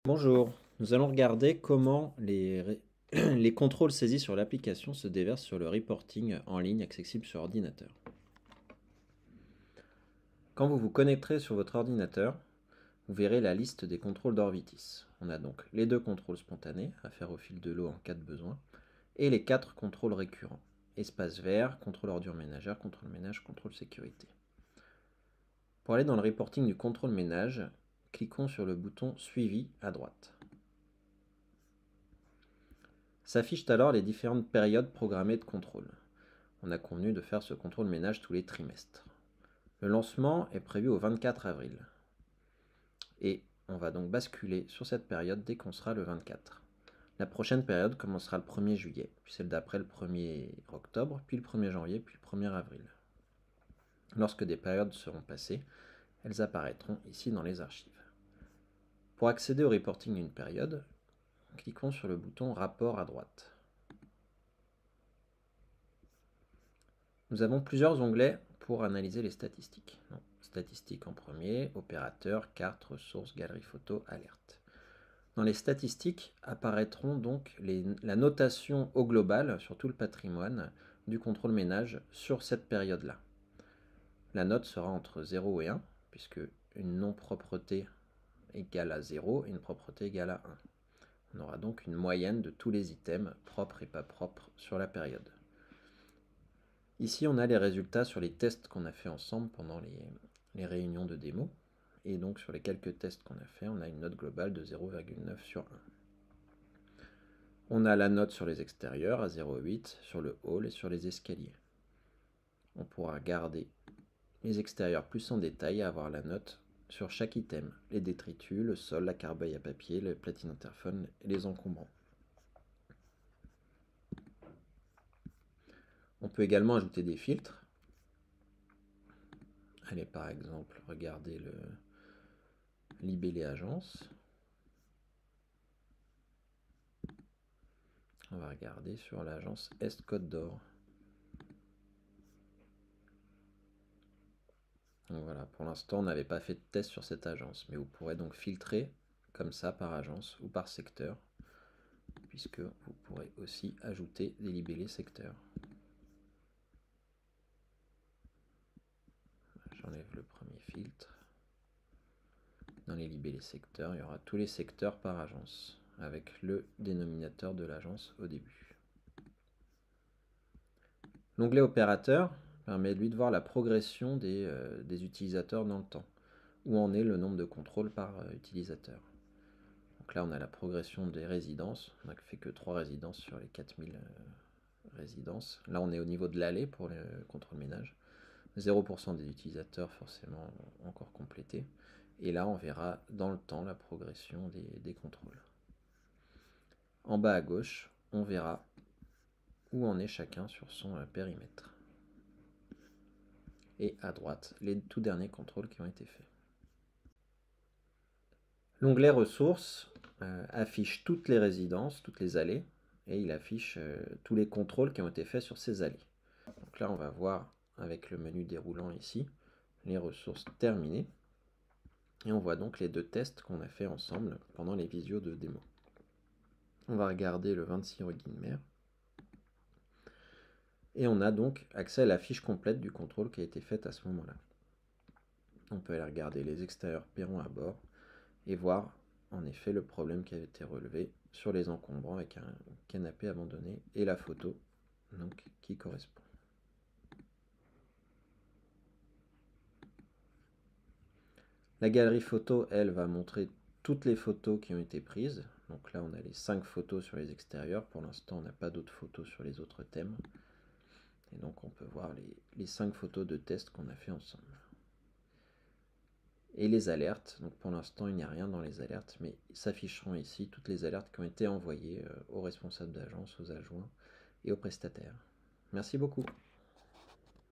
Bonjour, nous allons regarder comment les contrôles saisis sur l'application se déversent sur le reporting en ligne accessible sur ordinateur. Quand vous vous connecterez sur votre ordinateur, vous verrez la liste des contrôles d'Orvitis. On a donc les 2 contrôles spontanés à faire au fil de l'eau en cas de besoin et les 4 contrôles récurrents. Espace vert, contrôle ordure ménagère, contrôle ménage, contrôle sécurité. Pour aller dans le reporting du contrôle ménage, cliquons sur le bouton Suivi à droite. S'affichent alors les différentes périodes programmées de contrôle. On a convenu de faire ce contrôle ménage tous les trimestres. Le lancement est prévu au 24 avril. Et on va donc basculer sur cette période dès qu'on sera le 24. La prochaine période commencera le 1er juillet, puis celle d'après le 1er octobre, puis le 1er janvier, puis le 1er avril. Lorsque des périodes seront passées, elles apparaîtront ici dans les archives. Pour accéder au reporting d'une période, cliquons sur le bouton Rapport à droite. Nous avons plusieurs onglets pour analyser les statistiques. Statistiques en premier, opérateur, carte, ressources, galerie photo, alerte. Dans les statistiques apparaîtront donc la notation au global sur tout le patrimoine du contrôle ménage sur cette période-là. La note sera entre 0 et 1, puisque une non-propreté égale à 0 et une propreté égale à 1. On aura donc une moyenne de tous les items propres et pas propres sur la période. Ici, on a les résultats sur les tests qu'on a fait ensemble pendant les réunions de démo. Et donc, sur les quelques tests qu'on a fait, on a une note globale de 0,9 sur 1. On a la note sur les extérieurs à 0,8, sur le hall et sur les escaliers. On pourra regarder les extérieurs plus en détail et avoir la note sur chaque item. Les détritus, le sol, la carbeuille à papier, les platines interphone et les encombrants. On peut également ajouter des filtres. Allez, par exemple, regardez le libellé agence. On va regarder sur l'agence Est Côte d'Or. Donc voilà, pour l'instant, on n'avait pas fait de test sur cette agence, mais vous pourrez donc filtrer comme ça par agence ou par secteur, puisque vous pourrez aussi ajouter des libellés secteurs. J'enlève le premier filtre. Dans les libellés secteurs, il y aura tous les secteurs par agence, avec le dénominateur de l'agence au début. L'onglet opérateur permet lui de voir la progression des utilisateurs dans le temps, où en est le nombre de contrôles par utilisateur. Donc là, on a la progression des résidences. On n'a fait que 3 résidences sur les 4000 résidences. Là, on est au niveau de l'allée pour le contrôle ménage. 0% des utilisateurs forcément encore complétés. Et là, on verra dans le temps la progression des contrôles. En bas à gauche, on verra où en est chacun sur son périmètre. Et à droite, les tout derniers contrôles qui ont été faits. L'onglet ressources affiche toutes les résidences, toutes les allées, et il affiche tous les contrôles qui ont été faits sur ces allées. Donc là, on va voir avec le menu déroulant ici, les ressources terminées. Et on voit donc les 2 tests qu'on a fait ensemble pendant les visios de démo. On va regarder le 26 rue Guilmer. Et on a donc accès à la fiche complète du contrôle qui a été faite à ce moment-là. On peut aller regarder les extérieurs perrons à bord et voir en effet le problème qui a été relevé sur les encombrants avec un canapé abandonné et la photo donc, qui correspond. La galerie photo, elle, va montrer toutes les photos qui ont été prises. Donc là, on a les 5 photos sur les extérieurs. Pour l'instant, on n'a pas d'autres photos sur les autres thèmes. Et donc, on peut voir les 5 photos de test qu'on a fait ensemble. Et les alertes. Donc pour l'instant, il n'y a rien dans les alertes, mais s'afficheront ici toutes les alertes qui ont été envoyées aux responsables d'agence, aux adjoints et aux prestataires. Merci beaucoup.